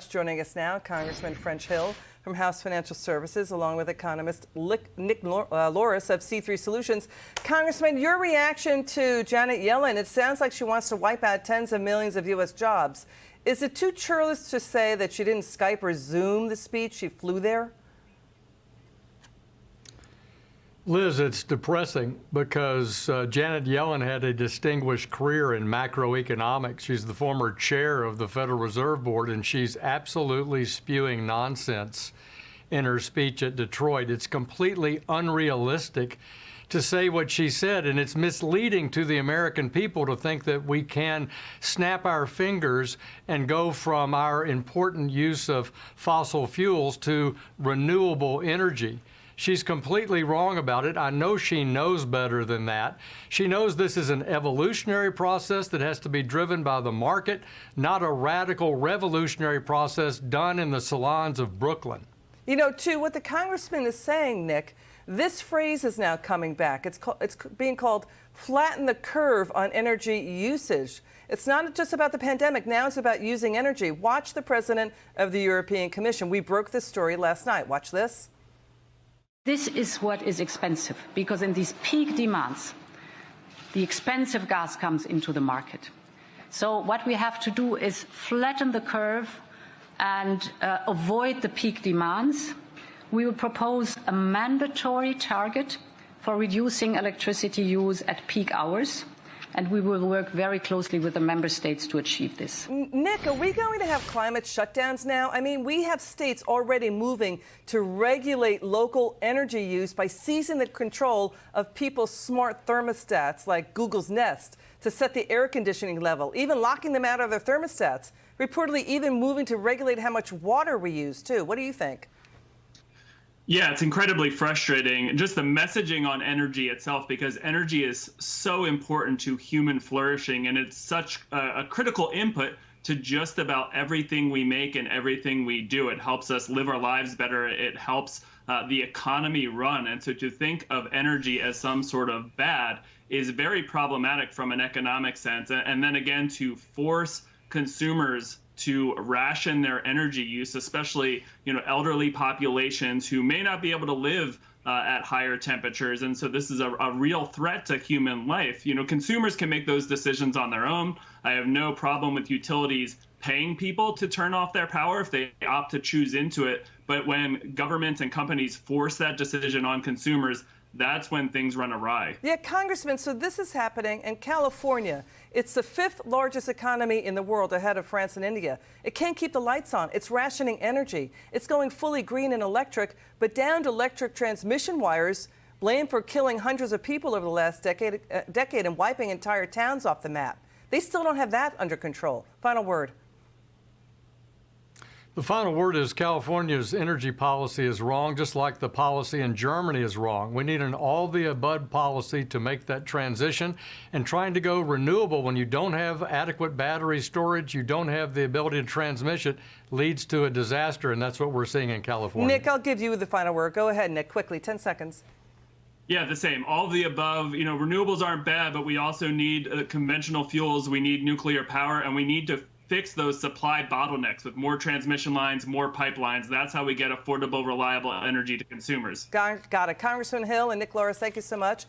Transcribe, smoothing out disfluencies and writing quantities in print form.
Joining us now, Congressman French Hill from House Financial Services, along with economist Nick Loris of C3 Solutions. Congressman, your reaction to Janet Yellen, it sounds like she wants to wipe out tens of millions of U.S. jobs. Is it too churlish to say that she didn't Skype or Zoom the speech? She flew there? Liz, it's depressing because Janet Yellen had a distinguished career in macroeconomics. She's the former chair of the Federal Reserve Board, and she's absolutely spewing nonsense in her speech at Detroit. It's completely unrealistic to say what she said, and it's misleading to the American people to think that we can snap our fingers and go from our important use of fossil fuels to renewable energy. She's completely wrong about it. I know she knows better than that. She knows this is an evolutionary process that has to be driven by the market, not a radical revolutionary process done in the salons of Brooklyn. You know, too, what the congressman is saying, Nick, this phrase is now coming back. It's being called flatten the curve on energy usage. It's not just about the pandemic. Now it's about using energy. Watch the president of the European Commission. We broke this story last night. Watch this. This is what is expensive, because in these peak demands, the expensive gas comes into the market. So what we have to do is flatten the curve and avoid the peak demands. We will propose a mandatory target for reducing electricity use at peak hours, and we will work very closely with the member states to achieve this. Nick, are we going to have climate shutdowns now? I mean, we have states already moving to regulate local energy use by seizing the control of people's smart thermostats like Google's Nest to set the air conditioning level, even locking them out of their thermostats, reportedly even moving to regulate how much water we use, too. What do you think? Yeah, it's incredibly frustrating, just the messaging on energy itself, because energy is so important to human flourishing, and it's such a critical input to just about everything we make and everything we do. It helps us live our lives better. It helps the economy run. And so to think of energy as some sort of bad is very problematic from an economic sense. And then again, to force consumers to ration their energy use, especially, elderly populations who may not be able to live at higher temperatures. And so this is a real threat to human life. Consumers can make those decisions on their own. I have no problem with utilities paying people to turn off their power if they opt to choose into it. But when governments and companies force that decision on consumers, that's when things run awry. Yeah, Congressman, so this is happening in California. It's the 5th largest economy in the world, ahead of France and India. It can't keep the lights on. It's rationing energy. It's going fully green and electric, but down to electric transmission wires, blamed for killing hundreds of people over the last decade and wiping entire towns off the map. They still don't have that under control. Final word. The final word is California's energy policy is wrong, just like the policy in Germany is wrong. We need an all-the-above policy to make that transition. And trying to go renewable when you don't have adequate battery storage, you don't have the ability to transmit it, leads to a disaster, and that's what we're seeing in California. Nick, I'll give you the final word. Go ahead, Nick, quickly, 10 seconds. Yeah, the same. All of the above. Renewables aren't bad, but we also need conventional fuels. We need nuclear power, and we need to fix those supply bottlenecks with more transmission lines, more pipelines. That's how we get affordable, reliable energy to consumers. Got it. Congressman Hill and Nick Loris, thank you so much.